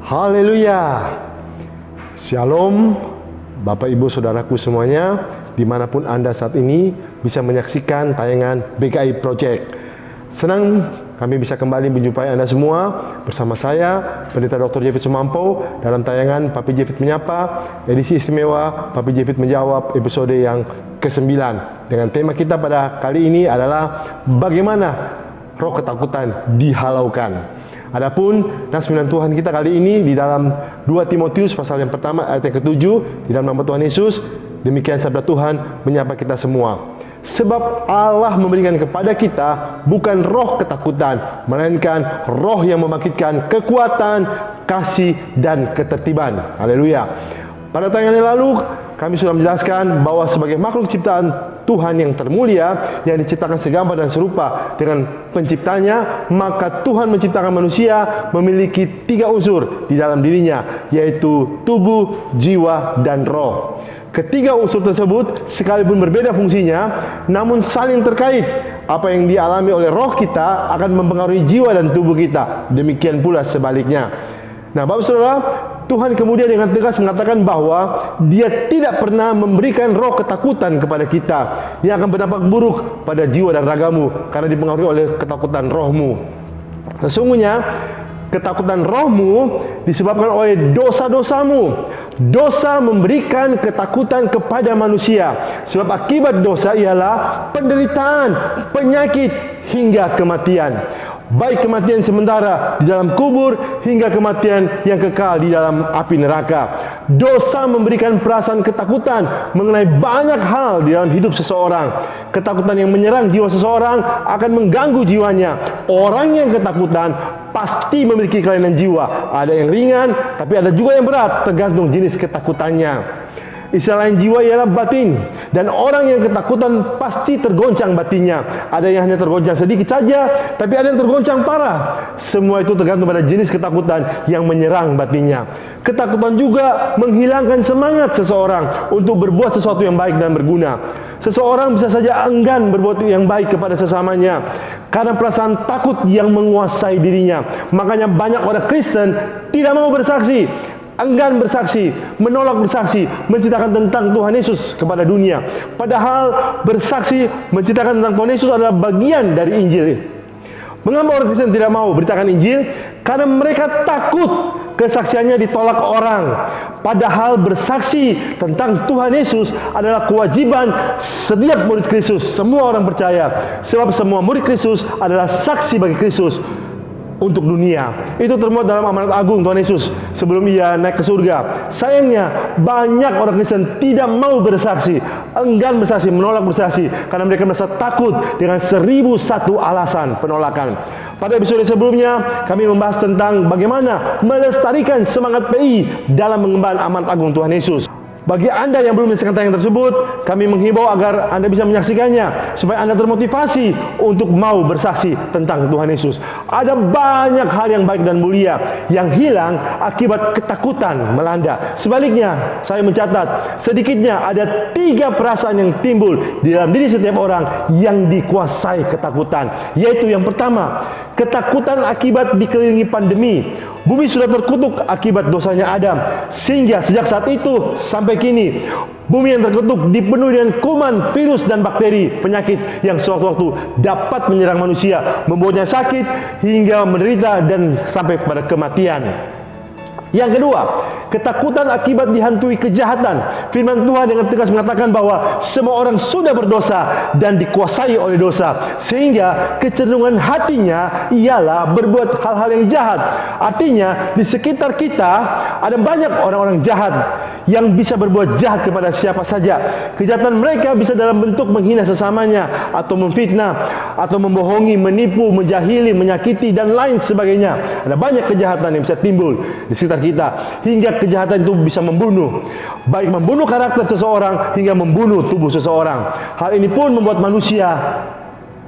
Haleluya. Shalom Bapak Ibu Saudaraku semuanya, dimanapun Anda saat ini bisa menyaksikan tayangan BKI Project. Senang kami bisa kembali menjumpai Anda semua bersama saya, Pendeta Dr. Jefit Sumampo, dalam tayangan Papi Jefit Menyapa, edisi istimewa Papi Jefit Menjawab, episode yang ke-9. Dengan tema kita pada kali ini adalah bagaimana roh ketakutan dihalaukan. Adapun nas firman Tuhan kita kali ini di dalam 2 Timotius pasal yang pertama ayat yang ke-7, di dalam nama Tuhan Yesus, demikian sabda Tuhan menyapa kita semua. Sebab Allah memberikan kepada kita bukan roh ketakutan, melainkan roh yang membangkitkan kekuatan, kasih, dan ketertiban. Haleluya. Pada tayangan yang lalu kami sudah menjelaskan bahwa sebagai makhluk ciptaan Tuhan yang termulia, yang diciptakan segambar dan serupa dengan penciptanya, maka Tuhan menciptakan manusia memiliki 3 unsur di dalam dirinya, yaitu tubuh, jiwa, dan roh. Ketiga unsur tersebut sekalipun berbeda fungsinya, namun saling terkait. Apa yang dialami oleh roh kita akan mempengaruhi jiwa dan tubuh kita. Demikian pula sebaliknya. Nah, Bapak Saudara, Tuhan kemudian dengan tegas mengatakan bahwa Dia tidak pernah memberikan roh ketakutan kepada kita yang akan berdampak buruk pada jiwa dan ragamu karena dipengaruhi oleh ketakutan rohmu. Sesungguhnya ketakutan rohmu disebabkan oleh dosa-dosamu. Dosa memberikan ketakutan kepada manusia, sebab akibat dosa ialah penderitaan, penyakit, hingga kematian. Baik kematian sementara di dalam kubur hingga kematian yang kekal di dalam api neraka. Dosa memberikan perasaan ketakutan mengenai banyak hal di dalam hidup seseorang. Ketakutan yang menyerang jiwa seseorang akan mengganggu jiwanya. Orang yang ketakutan pasti memiliki kelainan jiwa. Ada yang ringan, tapi ada juga yang berat, tergantung jenis ketakutannya. Istilah lain jiwa ialah batin, dan orang yang ketakutan pasti tergoncang batinnya. Ada yang hanya tergoncang sedikit saja, tapi ada yang tergoncang parah. Semua itu tergantung pada jenis ketakutan yang menyerang batinnya. Ketakutan juga menghilangkan semangat seseorang untuk berbuat sesuatu yang baik dan berguna. Seseorang bisa saja enggan berbuat yang baik kepada sesamanya karena perasaan takut yang menguasai dirinya. Makanya banyak orang Kristen tidak mau bersaksi, enggan bersaksi, menolak bersaksi, menceritakan tentang Tuhan Yesus kepada dunia. Padahal bersaksi, menceritakan tentang Tuhan Yesus adalah bagian dari Injil. Mengapa orang Kristen tidak mau beritakan Injil? Karena mereka takut kesaksiannya ditolak orang. Padahal bersaksi tentang Tuhan Yesus adalah kewajiban setiap murid Kristus. Semua orang percaya, sebab semua murid Kristus adalah saksi bagi Kristus untuk dunia. Itu termuat dalam amanat agung Tuhan Yesus sebelum Ia naik ke surga. Sayangnya banyak orang Kristen tidak mau bersaksi, enggan bersaksi, menolak bersaksi karena mereka merasa takut dengan 1001 alasan penolakan. Pada episode sebelumnya kami membahas tentang bagaimana melestarikan semangat PI dalam mengemban amanat agung Tuhan Yesus. Bagi Anda yang belum menyaksikan tayangan tersebut, kami menghimbau agar Anda bisa menyaksikannya supaya Anda termotivasi untuk mau bersaksi tentang Tuhan Yesus. Ada banyak hal yang baik dan mulia yang hilang akibat ketakutan melanda. Sebaliknya, saya mencatat sedikitnya ada 3 perasaan yang timbul di dalam diri setiap orang yang dikuasai ketakutan. Yaitu yang pertama, ketakutan akibat dikelilingi pandemi. Bumi sudah terkutuk akibat dosanya Adam, sehingga sejak saat itu sampai kini bumi yang terkutuk dipenuhi dengan kuman, virus, dan bakteri, penyakit yang sewaktu-waktu dapat menyerang manusia, membuatnya sakit hingga menderita dan sampai pada kematian. Yang kedua, ketakutan akibat dihantui kejahatan. Firman Tuhan dengan tegas mengatakan bahwa semua orang sudah berdosa dan dikuasai oleh dosa, sehingga kecenderungan hatinya ialah berbuat hal-hal yang jahat. Artinya di sekitar kita ada banyak orang-orang jahat yang bisa berbuat jahat kepada siapa saja. Kejahatan mereka bisa dalam bentuk menghina sesamanya, atau memfitnah, atau membohongi, menipu, menjahili, menyakiti, dan lain sebagainya. Ada banyak kejahatan yang bisa timbul di sekitar kita, hingga kejahatan itu bisa membunuh, baik membunuh karakter seseorang hingga membunuh tubuh seseorang. Hal ini pun membuat manusia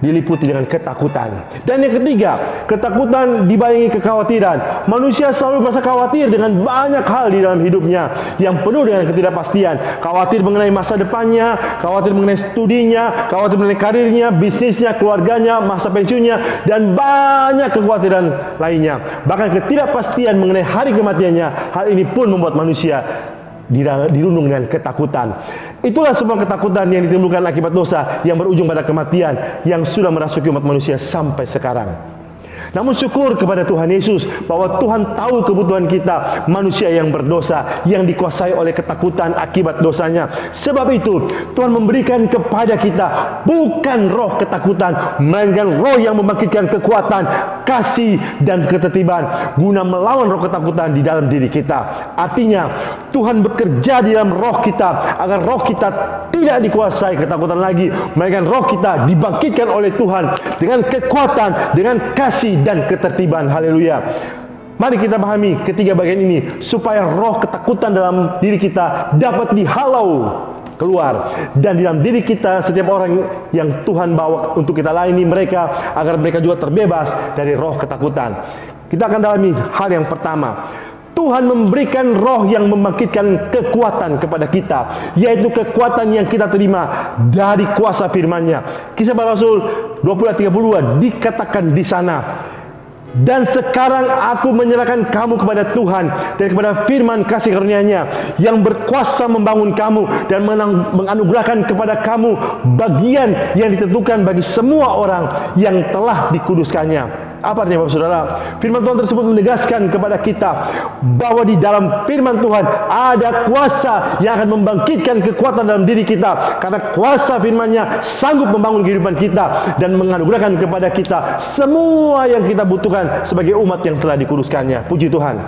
diliputi dengan ketakutan. Dan yang ketiga, ketakutan dibayangi kekhawatiran. Manusia selalu merasa khawatir dengan banyak hal di dalam hidupnya yang penuh dengan ketidakpastian. Khawatir mengenai masa depannya, khawatir mengenai studinya, khawatir mengenai karirnya, bisnisnya, keluarganya, masa pensiunnya, dan banyak kekhawatiran lainnya. Bahkan ketidakpastian mengenai hari kematiannya. Hal ini pun membuat manusia dirundung dengan ketakutan. Itulah semua ketakutan yang ditimbulkan akibat dosa yang berujung pada kematian yang sudah merasuki umat manusia sampai sekarang. Namun syukur kepada Tuhan Yesus bahwa Tuhan tahu kebutuhan kita, manusia yang berdosa, yang dikuasai oleh ketakutan akibat dosanya. Sebab itu Tuhan memberikan kepada kita bukan roh ketakutan, melainkan roh yang membangkitkan kekuatan, kasih, dan ketertiban, guna melawan roh ketakutan di dalam diri kita. Artinya Tuhan bekerja di dalam roh kita agar roh kita tidak dikuasai ketakutan lagi, melainkan roh kita dibangkitkan oleh Tuhan dengan kekuatan, dengan kasih dan ketertiban. Haleluya. Mari kita pahami ketiga bagian ini supaya roh ketakutan dalam diri kita dapat dihalau keluar, dan di dalam diri kita setiap orang yang Tuhan bawa untuk kita layani mereka, agar mereka juga terbebas dari roh ketakutan. Kita akan dalami hal yang pertama. Tuhan memberikan roh yang membangkitkan kekuatan kepada kita, yaitu kekuatan yang kita terima dari kuasa firman-Nya. Kisah Para Rasul 20:32 dikatakan di sana, dan sekarang aku menyerahkan kamu kepada Tuhan dan kepada firman kasih karunia-Nya yang berkuasa membangun kamu dan menganugerahkan kepada kamu bagian yang ditentukan bagi semua orang yang telah dikuduskannya. Apa artinya Bapak Saudara? Firman Tuhan tersebut menegaskan kepada kita bahwa di dalam firman Tuhan ada kuasa yang akan membangkitkan kekuatan dalam diri kita, karena kuasa firman-Nya sanggup membangun kehidupan kita dan menganugerahkan kepada kita semua yang kita butuhkan sebagai umat yang telah dikuduskannya. Puji Tuhan.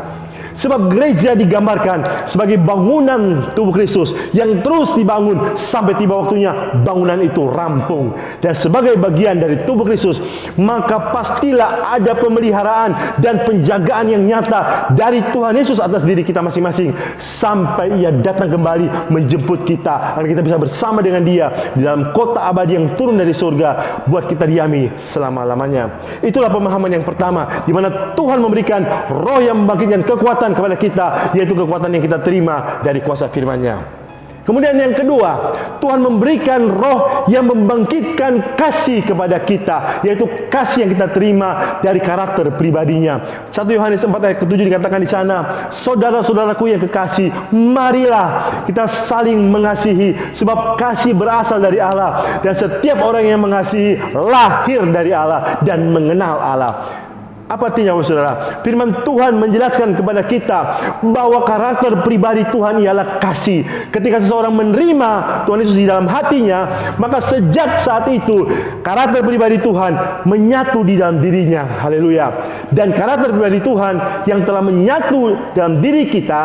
Sebab gereja digambarkan sebagai bangunan tubuh Kristus yang terus dibangun sampai tiba waktunya bangunan itu rampung. Dan sebagai bagian dari tubuh Kristus, maka pastilah ada pemeliharaan dan penjagaan yang nyata dari Tuhan Yesus atas diri kita masing-masing sampai Ia datang kembali menjemput kita, agar kita bisa bersama dengan Dia di dalam kota abadi yang turun dari surga buat kita diami selama-lamanya. Itulah pemahaman yang pertama, di mana Tuhan memberikan roh yang membangkitkan kekuatan kepada kita, yaitu kekuatan yang kita terima dari kuasa firman-Nya. Kemudian yang kedua, Tuhan memberikan roh yang membangkitkan kasih kepada kita, yaitu kasih yang kita terima dari karakter pribadinya. 1 Yohanes 4 ayat ke-7 dikatakan di sana, saudara-saudaraku yang kekasih, marilah kita saling mengasihi, sebab kasih berasal dari Allah, dan setiap orang yang mengasihi lahir dari Allah dan mengenal Allah. Apa artinya, saudara? Firman Tuhan menjelaskan kepada kita bahwa karakter pribadi Tuhan ialah kasih. Ketika seseorang menerima Tuhan Yesus di dalam hatinya, maka sejak saat itu karakter pribadi Tuhan menyatu di dalam dirinya. Haleluya. Dan karakter pribadi Tuhan yang telah menyatu dalam diri kita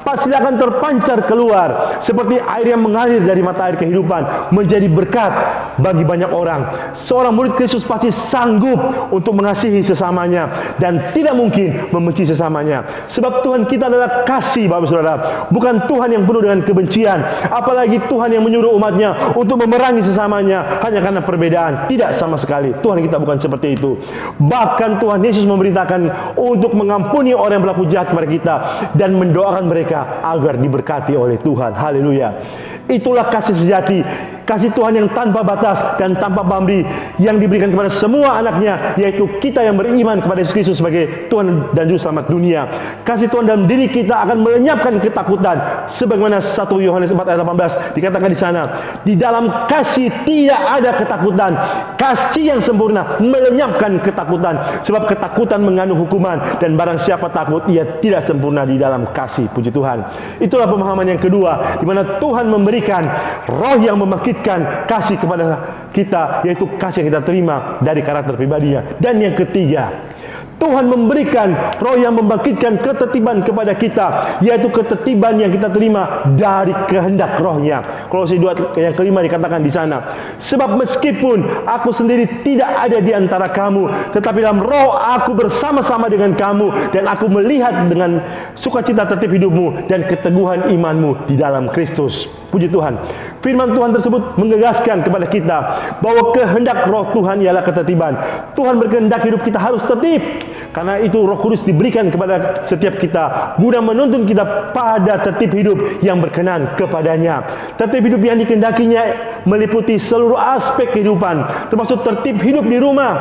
pasti akan terpancar keluar seperti air yang mengalir dari mata air kehidupan, menjadi berkat bagi banyak orang. Seorang murid Kristus pasti sanggup untuk mengasihi sesamanya dan tidak mungkin membenci sesamanya. Sebab Tuhan kita adalah kasih, Bapak Saudara, bukan Tuhan yang penuh dengan kebencian. Apalagi Tuhan yang menyuruh umatnya untuk memerangi sesamanya hanya karena perbedaan. Tidak sama sekali. Tuhan kita bukan seperti itu. Bahkan Tuhan Yesus memerintahkan untuk mengampuni orang yang berlaku jahat kepada kita dan mendoakan mereka agar diberkati oleh Tuhan. Haleluya. Itulah kasih sejati, kasih Tuhan yang tanpa batas dan tanpa pamrih yang diberikan kepada semua anaknya, yaitu kita yang beriman kepada Yesus Kristus sebagai Tuhan dan Juru Selamat dunia. Kasih Tuhan dalam diri kita akan melenyapkan ketakutan, sebagaimana 1 Yohanes 4 ayat 18 dikatakan di sana, di dalam kasih tidak ada ketakutan. Kasih yang sempurna melenyapkan ketakutan, sebab ketakutan mengandung hukuman, dan barang siapa takut ia tidak sempurna di dalam kasih. Puji Tuhan. Itulah pemahaman yang kedua, di mana Tuhan memberikan roh yang membangkitkan kasih kepada kita, yaitu kasih yang kita terima dari karakter pribadinya. Dan yang ketiga, Tuhan memberikan roh yang membangkitkan ketertiban kepada kita, yaitu ketertiban yang kita terima dari kehendak rohnya. Kolose 2 yang kelima dikatakan di sana, sebab meskipun aku sendiri tidak ada di antara kamu, tetapi dalam roh aku bersama-sama dengan kamu, dan aku melihat dengan sukacita tertib hidupmu dan keteguhan imanmu di dalam Kristus. Puji Tuhan. Firman Tuhan tersebut menggegaskan kepada kita bahwa kehendak roh Tuhan ialah ketertiban. Tuhan berkehendak hidup kita harus tertib. Karena itu Roh Kudus diberikan kepada setiap kita guna menuntun kita pada tertib hidup yang berkenan kepadanya. Tertib hidup yang dikehendakinya meliputi seluruh aspek kehidupan, termasuk tertib hidup di rumah,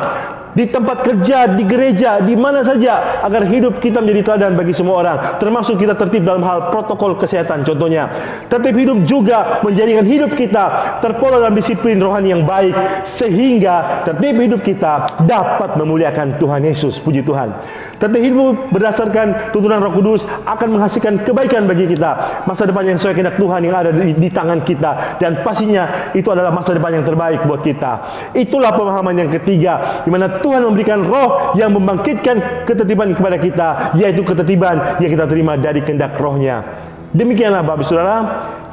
di tempat kerja, di gereja, di mana saja, agar hidup kita menjadi teladan bagi semua orang, termasuk kita tertib dalam hal protokol kesehatan. Contohnya, tertib hidup juga menjadikan hidup kita terpola dalam disiplin rohani yang baik, sehingga tertib hidup kita dapat memuliakan Tuhan Yesus. Puji Tuhan. Tertib hidup berdasarkan tuntunan Roh Kudus akan menghasilkan kebaikan bagi kita, masa depan yang sesuai kehendak Tuhan yang ada di tangan kita, dan pastinya itu adalah masa depan yang terbaik buat kita. Itulah pemahaman yang ketiga, di mana Tuhan memberikan roh yang membangkitkan ketertiban kepada kita, yaitu ketertiban yang kita terima dari kehendak rohnya. Demikianlah Bapak Saudara,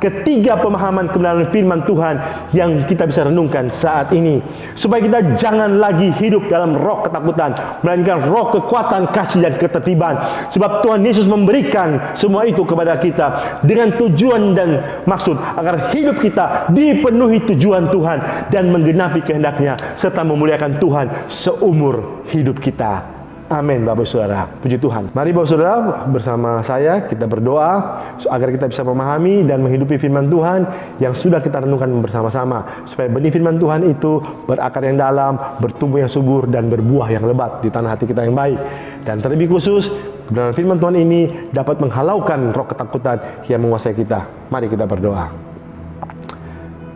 ketiga pemahaman kebenaran firman Tuhan yang kita bisa renungkan saat ini, supaya kita jangan lagi hidup dalam roh ketakutan, melainkan roh kekuatan, kasih, dan ketertiban. Sebab Tuhan Yesus memberikan semua itu kepada kita dengan tujuan dan maksud agar hidup kita dipenuhi tujuan Tuhan dan menggenapi kehendaknya, serta memuliakan Tuhan seumur hidup kita. Amin Bapak Saudara. Puji Tuhan. Mari Bapak Saudara, bersama saya kita berdoa agar kita bisa memahami dan menghidupi firman Tuhan yang sudah kita renungkan bersama-sama, supaya benih firman Tuhan itu berakar yang dalam, bertumbuh yang subur, dan berbuah yang lebat di tanah hati kita yang baik. Dan terlebih khusus, kebenaran firman Tuhan ini dapat menghalaukan roh ketakutan yang menguasai kita. Mari kita berdoa.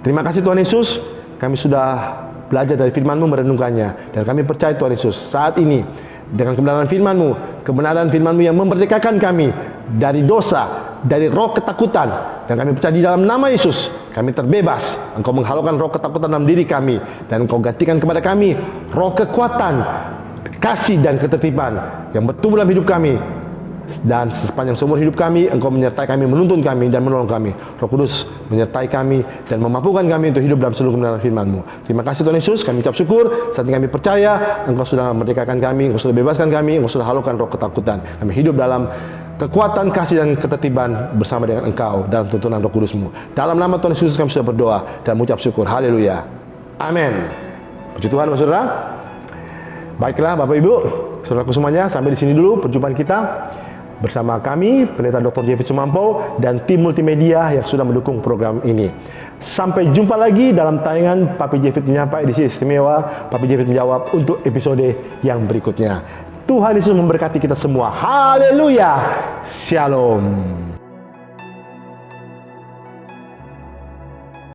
Terima kasih Tuhan Yesus, kami sudah belajar dari firman-Mu, merenungkannya, dan kami percaya Tuhan Yesus, saat ini dengan kebenaran firman-Mu yang memerdekakan kami dari dosa, dari roh ketakutan, dan kami percaya di dalam nama Yesus kami terbebas. Engkau menghalaukan roh ketakutan dalam diri kami, dan Engkau gantikan kepada kami roh kekuatan, kasih, dan ketertiban yang bertumbuh dalam hidup kami. Dan sepanjang seumur hidup kami, Engkau menyertai kami, menuntun kami, dan menolong kami. Roh Kudus menyertai kami dan memampukan kami untuk hidup dalam seluruh kebenaran firman-Mu. Terima kasih Tuhan Yesus, kami ucap syukur. Saat ini kami percaya Engkau sudah merdekakan kami, Engkau sudah bebaskan kami, Engkau sudah halaukan roh ketakutan. Kami hidup dalam kekuatan, kasih, dan ketertiban bersama dengan Engkau dalam tuntunan Roh Kudus-Mu. Dalam nama Tuhan Yesus kami sudah berdoa dan mengucap syukur. Haleluya. Amin. Puji Tuhan Bapak Saudara. Baiklah Bapak Ibu, saudaraku semuanya, sampai di sini dulu perjumpaan kita bersama kami, Pendeta Dr. Jeffrey Sumampo, dan tim multimedia yang sudah mendukung program ini. Sampai jumpa lagi dalam tayangan Papi Jeffrey menyapa, edisi istimewa Papi Jeffrey menjawab untuk episode yang berikutnya. Tuhan Yesus memberkati kita semua. Haleluya. Shalom.